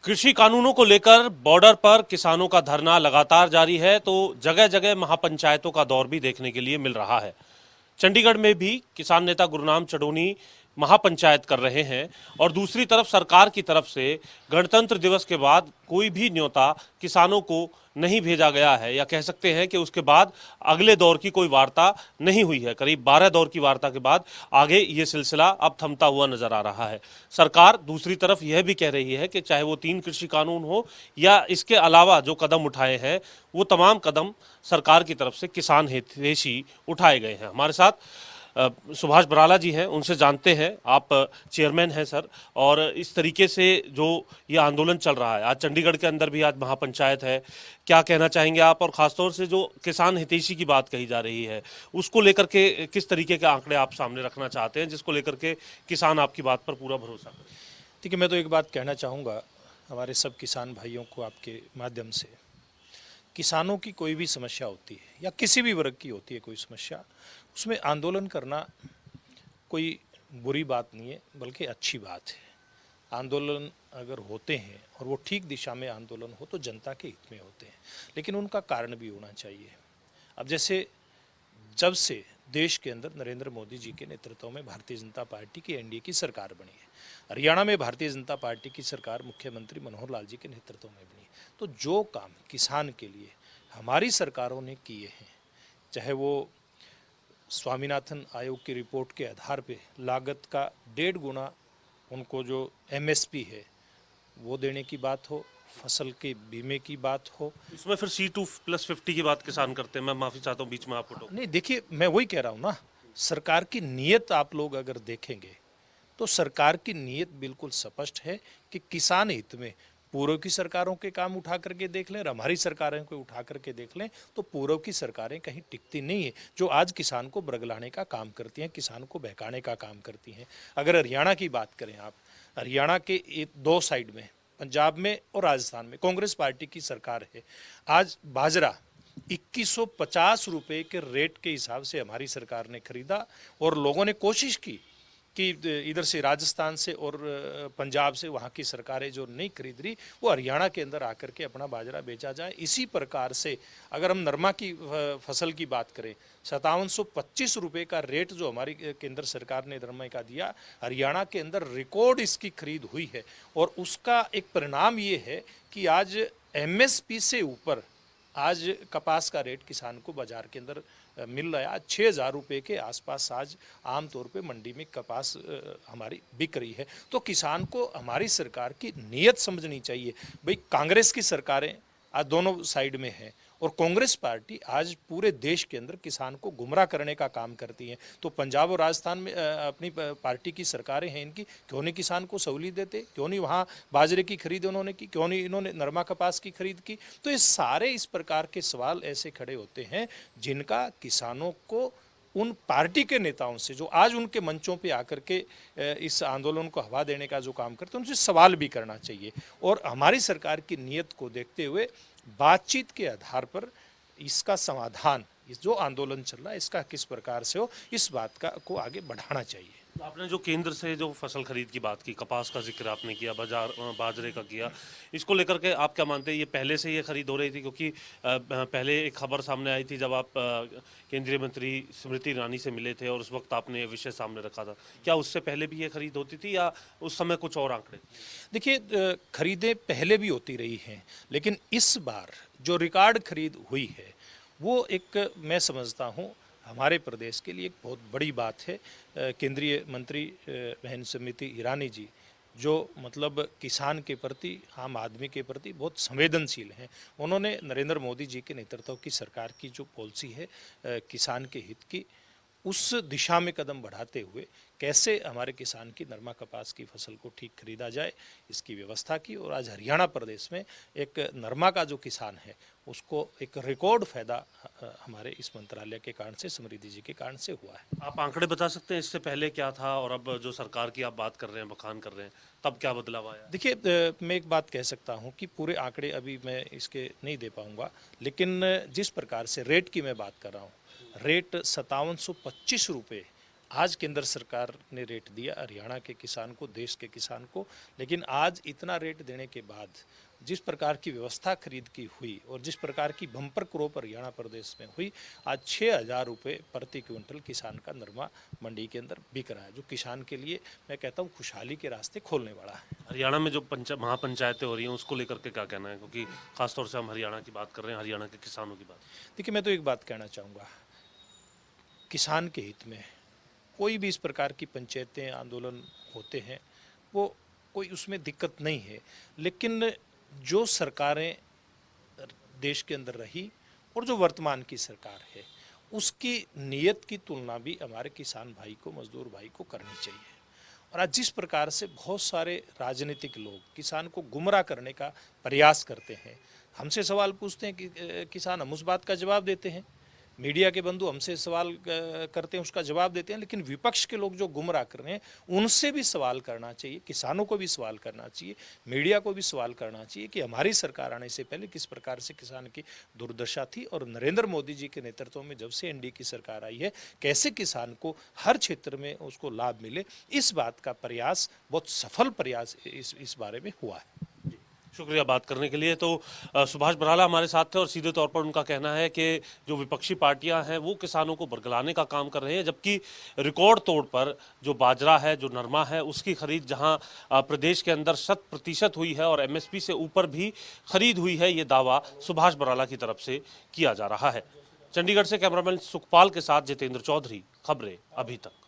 कृषि कानूनों को लेकर बॉर्डर पर किसानों का धरना लगातार जारी है, तो जगह जगह महापंचायतों का दौर भी देखने के लिए मिल रहा है। चंडीगढ़ में भी किसान नेता गुरनाम चढ़ोनी महापंचायत कर रहे हैं और दूसरी तरफ सरकार की तरफ से गणतंत्र दिवस के बाद कोई भी न्योता किसानों को नहीं भेजा गया है, या कह सकते हैं कि उसके बाद अगले दौर की कोई वार्ता नहीं हुई है। करीब 12 दौर की वार्ता के बाद आगे ये सिलसिला अब थमता हुआ नजर आ रहा है। सरकार दूसरी तरफ यह भी कह रही है कि चाहे वो 3 कृषि कानून हो या इसके अलावा जो कदम उठाए हैं, वो तमाम कदम सरकार की तरफ से किसान हितैषी उठाए गए हैं। हमारे साथ सुभाष बराला जी हैं, उनसे जानते हैं। आप चेयरमैन हैं सर, और इस तरीके से जो ये आंदोलन चल रहा है, आज चंडीगढ़ के अंदर भी आज महापंचायत है, क्या कहना चाहेंगे आप? और खासतौर से जो किसान हितैषी की बात कही जा रही है, उसको लेकर के किस तरीके के आंकड़े आप सामने रखना चाहते हैं, जिसको लेकर के किसान आपकी बात पर पूरा भरोसा करें? देखिए, मैं तो एक बात कहना चाहूँगा हमारे सब किसान भाइयों को आपके माध्यम से। किसानों की कोई भी समस्या होती है या किसी भी वर्ग की होती है कोई समस्या, उसमें आंदोलन करना कोई बुरी बात नहीं है, बल्कि अच्छी बात है। आंदोलन अगर होते हैं और वो ठीक दिशा में आंदोलन हो तो जनता के हित में होते हैं, लेकिन उनका कारण भी होना चाहिए। अब जैसे जब से देश के अंदर नरेंद्र मोदी जी के नेतृत्व में भारतीय जनता पार्टी की एनडीए की सरकार बनी है, हरियाणा में भारतीय जनता पार्टी की सरकार मुख्यमंत्री मनोहर लाल जी के नेतृत्व में बनी है, तो जो काम किसान के लिए हमारी सरकारों ने किए हैं, चाहे वो स्वामीनाथन आयोग की रिपोर्ट के आधार पे लागत का 1.5 गुना उनको जो एमएसपी है वो देने की बात हो, फसल के बीमे की बात हो। इसमें फिर C2+50 की बात किसान करते हैं। मैं माफी चाहता हूँ, बीच में आपको टोक। नहीं, देखिए, मैं वही कह रहा हूँ ना, सरकार की नीयत आप लोग अगर देखेंगे तो सरकार की नीयत बिल्कुल स्पष्ट है कि किसान हित में पूर्व की सरकारों के काम उठा करके देख लें और हमारी सरकारों को उठा करके देख लें तो पूर्व की सरकारें कहीं टिकती नहीं है, जो आज किसान को बरगलाने का काम करती हैं, किसान को बहकाने का काम करती हैं। अगर हरियाणा की बात करें आप, हरियाणा के 2 साइड में, पंजाब में और राजस्थान में कांग्रेस पार्टी की सरकार है। आज बाजरा 2150 रुपये के रेट के हिसाब से हमारी सरकार ने खरीदा और लोगों ने कोशिश की कि इधर से राजस्थान से और पंजाब से वहाँ की सरकारें जो नहीं खरीद रही वो हरियाणा के अंदर आकर के अपना बाजरा बेचा जाए। इसी प्रकार से अगर हम नरमा की फसल की बात करें, 5725 रुपये का रेट जो हमारी केंद्र सरकार ने नरमा का दिया, हरियाणा के अंदर रिकॉर्ड इसकी खरीद हुई है। और उसका एक परिणाम ये है कि आज एमएसपी से ऊपर आज कपास का रेट किसान को बाजार के अंदर मिल रहा है। 6000 रुपये के आसपास आज आमतौर पे मंडी में कपास हमारी बिक रही है। तो किसान को हमारी सरकार की नीयत समझनी चाहिए। भाई, कांग्रेस की सरकारें आज दोनों साइड में हैं और कांग्रेस पार्टी आज पूरे देश के अंदर किसान को गुमराह करने का काम करती हैं। तो पंजाब और राजस्थान में अपनी पार्टी की सरकारें हैं इनकी, क्यों नहीं किसान को सहूलियत देते? क्यों नहीं वहाँ बाजरे की खरीद उन्होंने की? क्यों नहीं इन्होंने नरमा कपास की खरीद की? तो ये सारे इस प्रकार के सवाल ऐसे खड़े होते हैं जिनका किसानों को उन पार्टी के नेताओं से जो आज उनके मंचों पे आकर के इस आंदोलन को हवा देने का जो काम करते हैं उनसे सवाल भी करना चाहिए। और हमारी सरकार की नीयत को देखते हुए बातचीत के आधार पर इसका समाधान, इस जो आंदोलन चल रहा है इसका किस प्रकार से हो, इस बात का को आगे बढ़ाना चाहिए। आपने जो केंद्र से जो फसल खरीद की बात की, कपास का जिक्र आपने किया, बाजरे का किया, इसको लेकर के आप क्या मानते हैं? ये पहले से ये खरीद हो रही थी? क्योंकि पहले एक खबर सामने आई थी जब आप केंद्रीय मंत्री स्मृति ईरानी से मिले थे और उस वक्त आपने ये विषय सामने रखा था। क्या उससे पहले भी ये खरीद होती थी या उस समय कुछ और आंकड़े? देखिए, खरीदें पहले भी होती रही हैं, लेकिन इस बार जो रिकॉर्ड खरीद हुई है वो एक, मैं समझता हूँ, हमारे प्रदेश के लिए एक बहुत बड़ी बात है। केंद्रीय मंत्री बहन स्मृति ईरानी जी जो मतलब किसान के प्रति, आम आदमी के प्रति बहुत संवेदनशील हैं। उन्होंने नरेंद्र मोदी जी के नेतृत्व की सरकार की जो पॉलिसी है किसान के हित की, उस दिशा में कदम बढ़ाते हुए कैसे हमारे किसान की नरमा कपास की फसल को ठीक खरीदा जाए, इसकी व्यवस्था की। और आज हरियाणा प्रदेश में एक नरमा का जो किसान है उसको एक रिकॉर्ड फायदा हमारे इस मंत्रालय के कारण से, समृद्धि जी के कारण से हुआ है। आप आंकड़े बता सकते हैं इससे पहले क्या था और अब जो सरकार की आप बात कर रहे हैं, बखान कर रहे हैं, तब क्या बदलाव आया? देखिए, मैं एक बात कह सकता हूं कि पूरे आंकड़े अभी मैं इसके नहीं दे पाऊंगा, लेकिन जिस प्रकार से रेट की मैं बात कर रहा हूं, रेट 5725 रुपये आज केंद्र सरकार ने रेट दिया हरियाणा के किसान को, देश के किसान को, लेकिन आज इतना रेट देने के बाद जिस प्रकार की व्यवस्था खरीद की हुई और जिस प्रकार की बम्पर क्रॉप हरियाणा प्रदेश में हुई, आज 6,000 रुपये प्रति क्विंटल किसान का नरमा मंडी के अंदर बिक रहा है, जो किसान के लिए मैं कहता हूँ खुशहाली के रास्ते खोलने वाला है। हरियाणा में जो महापंचायतें हो रही हैं उसको लेकर के क्या कहना है, क्योंकि खासतौर से हम हरियाणा की बात कर रहे हैं, हरियाणा के किसानों की बात। देखिए, मैं तो एक बात कहना चाहूँगा, किसान के हित में कोई भी इस प्रकार की पंचायतें आंदोलन होते हैं, वो कोई उसमें दिक्कत नहीं है, लेकिन जो सरकारें देश के अंदर रही और जो वर्तमान की सरकार है, उसकी नीयत की तुलना भी हमारे किसान भाई को, मजदूर भाई को करनी चाहिए। और आज जिस प्रकार से बहुत सारे राजनीतिक लोग किसान को गुमराह करने का प्रयास करते हैं, हमसे सवाल पूछते हैं कि किसान, हम उस बात का जवाब देते हैं, मीडिया के बंधु हमसे सवाल करते हैं, उसका जवाब देते हैं, लेकिन विपक्ष के लोग जो गुमराह कर रहे हैं उनसे भी सवाल करना चाहिए, किसानों को भी सवाल करना चाहिए, मीडिया को भी सवाल करना चाहिए कि हमारी सरकार आने से पहले किस प्रकार से किसान की दुर्दशा थी और नरेंद्र मोदी जी के नेतृत्व में जब से एनडीए की सरकार आई है, कैसे किसान को हर क्षेत्र में उसको लाभ मिले। इस बात का प्रयास, बहुत सफल प्रयास इस बारे में हुआ है। शुक्रिया बात करने के लिए। तो सुभाष बराला हमारे साथ थे और सीधे तौर पर उनका कहना है कि जो विपक्षी पार्टियां हैं वो किसानों को बरगलाने का काम कर रहे हैं, जबकि रिकॉर्ड तौर पर जो बाजरा है, जो नरमा है, उसकी खरीद जहां प्रदेश के अंदर 100% हुई है और एमएसपी से ऊपर भी खरीद हुई है, ये दावा सुभाष बराला की तरफ से किया जा रहा है। चंडीगढ़ से कैमरामैन सुखपाल के साथ जितेंद्र चौधरी, खबरें अभी तक।